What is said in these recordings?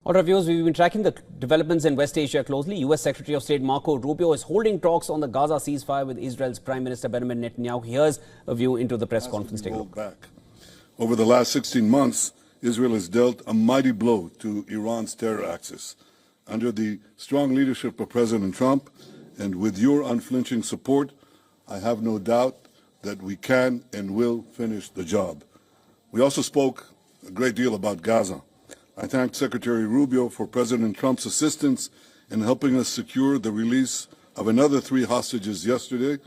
All right, viewers, we've been tracking the developments in West Asia closely. U.S. Secretary of State Marco Rubio is holding talks on the Gaza ceasefire with Israel's Prime Minister Benjamin Netanyahu. Here's a view into the press conference. Take a look. Back. Over the last 16 months, Israel has dealt a mighty blow to Iran's terror axis. Under the strong leadership of President Trump and with your unflinching support, I have no doubt that we can and will finish the job. We also spoke a great deal about Gaza. I thank Secretary Rubio for President Trump's assistance in helping us secure the release of another 3 hostages yesterday.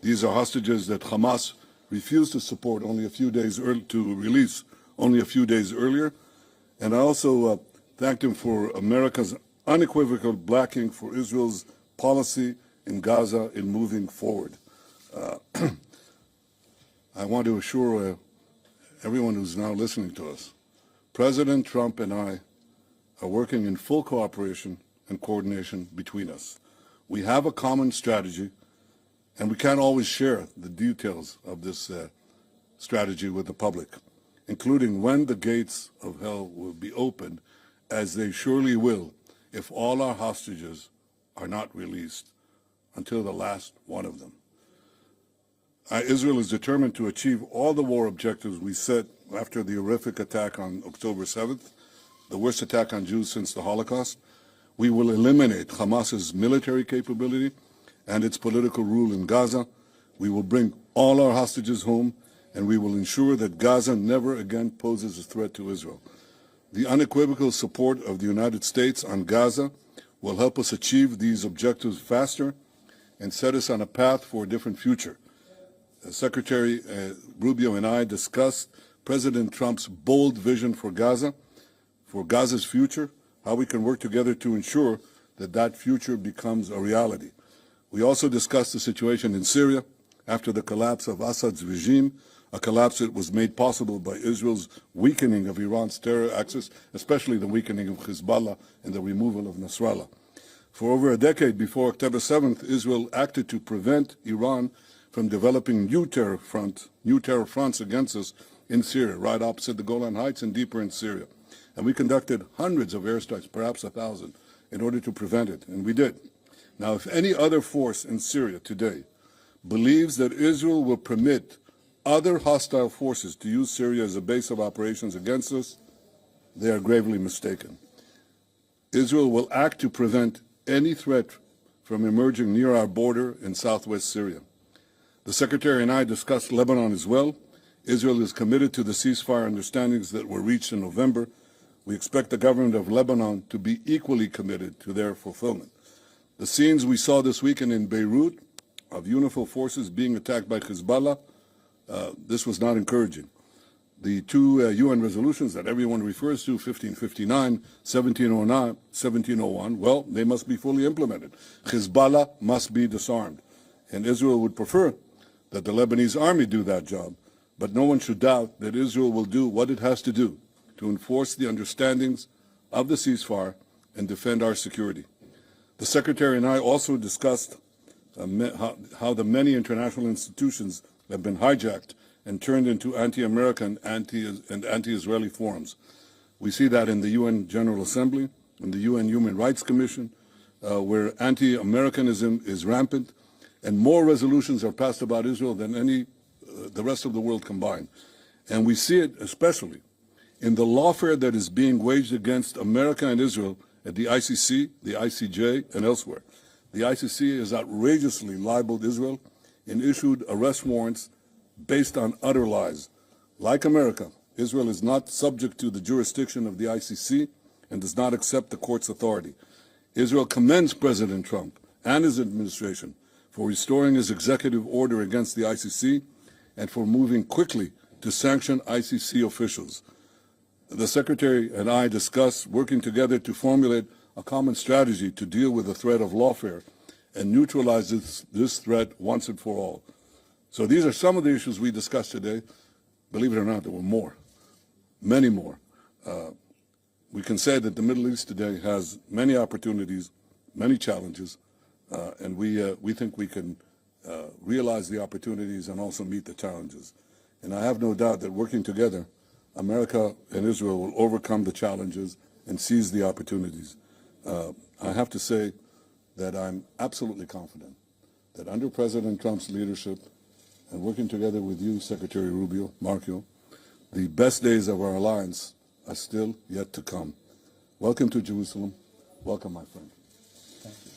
These are hostages that Hamas refused to support only a few days to release only a few days earlier. And I also thanked him for America's unequivocal backing for Israel's policy in Gaza in moving forward. I want to assure everyone who's now listening to us, President Trump and I are working in full cooperation and coordination between us. We have a common strategy, and we can't always share the details of this strategy with the public, including when the gates of hell will be opened, as they surely will if all our hostages are not released until the last one of them. Israel is determined to achieve all the war objectives we set after the horrific attack on October 7th, the worst attack on Jews since the Holocaust. We will eliminate Hamas's military capability and its political rule in Gaza. We will bring all our hostages home, and we will ensure that Gaza never again poses a threat to Israel. The unequivocal support of the United States on Gaza will help us achieve these objectives faster and set us on a path for a different future. Secretary Rubio and I discussed President Trump's bold vision for Gaza's future, how we can work together to ensure that that future becomes a reality. We also discussed the situation in Syria after the collapse of Assad's regime, a collapse that was made possible by Israel's weakening of Iran's terror axis, especially the weakening of Hezbollah and the removal of Nasrallah. For over a decade before October 7th, Israel acted to prevent Iran from developing new terror fronts against us in Syria, right opposite the Golan Heights and deeper in Syria. And we conducted hundreds of airstrikes, perhaps 1,000, in order to prevent it, and we did. Now, if any other force in Syria today believes that Israel will permit other hostile forces to use Syria as a base of operations against us, they are gravely mistaken. Israel will act to prevent any threat from emerging near our border in southwest Syria. The Secretary and I discussed Lebanon as well. Israel is committed to the ceasefire understandings that were reached in November. We expect the government of Lebanon to be equally committed to their fulfillment. The scenes we saw this weekend in Beirut of UNIFIL forces being attacked by Hezbollah, this was not encouraging. The 2 UN resolutions that everyone refers to, 1559, 1701, well, they must be fully implemented. Hezbollah must be disarmed. And Israel would prefer that the Lebanese army do that job, but no one should doubt that Israel will do what it has to do to enforce the understandings of the ceasefire and defend our security. The Secretary and I also discussed how the many international institutions have been hijacked and turned into anti-American and anti-Israeli forums. We see that in the UN General Assembly, in the UN Human Rights Commission, where anti-Americanism is rampant, and more resolutions are passed about Israel than the rest of the world combined. And we see it especially in the lawfare that is being waged against America and Israel at the ICC, the ICJ, and elsewhere. The ICC has outrageously libeled Israel and issued arrest warrants based on utter lies. Like America, Israel is not subject to the jurisdiction of the ICC and does not accept the court's authority. Israel commends President Trump and his administration for restoring his executive order against the ICC and for moving quickly to sanction ICC officials. The Secretary and I discussed working together to formulate a common strategy to deal with the threat of lawfare and neutralize this threat once and for all. So these are some of the issues we discussed today. Believe it or not, there were more, many more. We can say that the Middle East today has many opportunities, many challenges, and we think we can realize the opportunities and also meet the challenges. And I have no doubt that working together, America and Israel will overcome the challenges and seize the opportunities. I have to say that I'm absolutely confident that under President Trump's leadership and working together with you, Secretary Rubio, Marco, the best days of our alliance are still yet to come. Welcome to Jerusalem. Welcome, my friend. Thank you.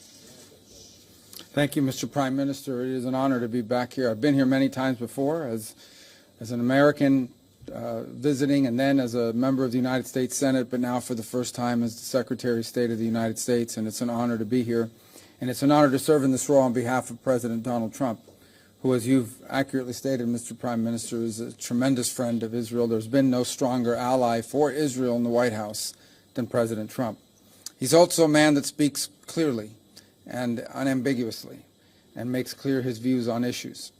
Thank you, Mr. Prime Minister. It is an honor to be back here. I've been here many times before as an American visiting, and then as a member of the United States Senate, but now for the first time as the Secretary of State of the United States, and it's an honor to be here. And it's an honor to serve in this role on behalf of President Donald Trump, who, as you've accurately stated, Mr. Prime Minister, is a tremendous friend of Israel. There's been no stronger ally for Israel in the White House than President Trump. He's also a man that speaks clearly and unambiguously and makes clear his views on issues.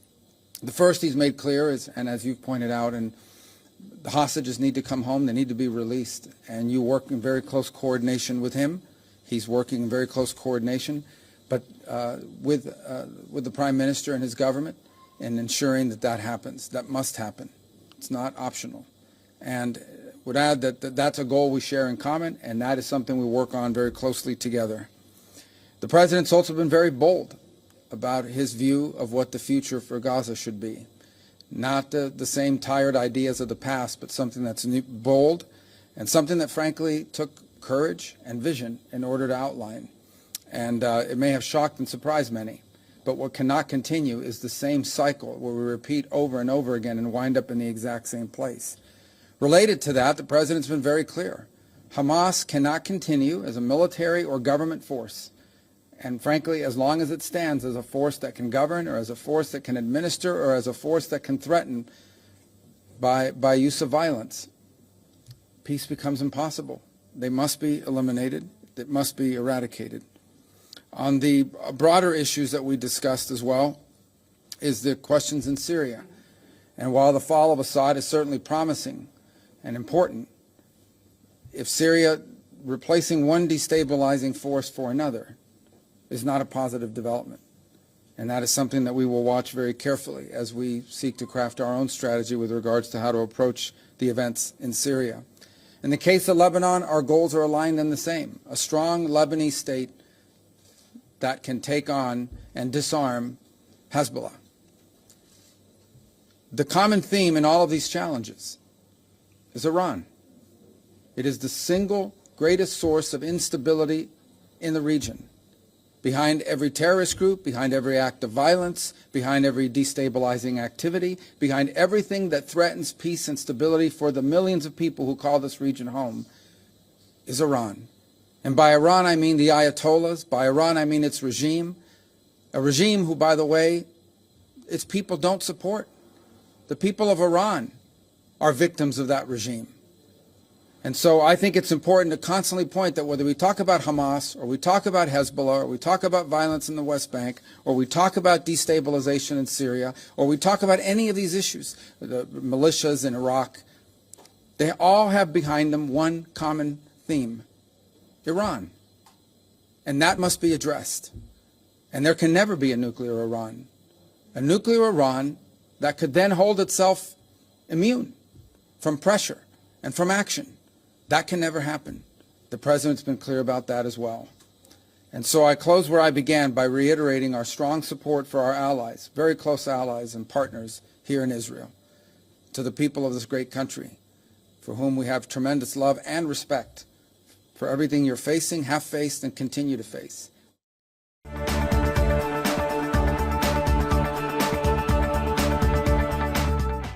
The first he's made clear is, and as you've pointed out, and the hostages need to come home, they need to be released, and you work in very close coordination with him. He's working in very close coordination, but with the Prime Minister and his government in ensuring that that happens. That must happen. It's not optional. And would add that that's a goal we share in common, and that is something we work on very closely together. The President's also been very bold about his view of what the future for Gaza should be. Not the same tired ideas of the past, but something that's bold and something that frankly took courage and vision in order to outline. And it may have shocked and surprised many, but what cannot continue is the same cycle where we repeat over and over again and wind up in the exact same place. Related to that, the President's been very clear. Hamas cannot continue as a military or government force. And frankly, as long as it stands as a force that can govern, or as a force that can administer, or as a force that can threaten by use of violence, peace becomes impossible. They must be eliminated. It must be eradicated. On the broader issues that we discussed as well is the questions in Syria. And while the fall of Assad is certainly promising and important, if Syria replacing one destabilizing force for another is not a positive development. And that is something that we will watch very carefully as we seek to craft our own strategy with regards to how to approach the events in Syria. In the case of Lebanon, our goals are aligned and the same. A strong Lebanese state that can take on and disarm Hezbollah. The common theme in all of these challenges is Iran. It is the single greatest source of instability in the region. Behind every terrorist group, behind every act of violence, behind every destabilizing activity, behind everything that threatens peace and stability for the millions of people who call this region home, is Iran. And by Iran, I mean the Ayatollahs. By Iran, I mean its regime. A regime who, by the way, its people don't support. The people of Iran are victims of that regime. And so I think it's important to constantly point that whether we talk about Hamas, or we talk about Hezbollah, or we talk about violence in the West Bank, or we talk about destabilization in Syria, or we talk about any of these issues, the militias in Iraq, they all have behind them one common theme: Iran. And that must be addressed. And there can never be a nuclear Iran. A nuclear Iran that could then hold itself immune from pressure and from action. That can never happen. The President's been clear about that as well. And so I close where I began by reiterating our strong support for our allies, very close allies and partners here in Israel, to the people of this great country, for whom we have tremendous love and respect for everything you're facing, have faced, and continue to face.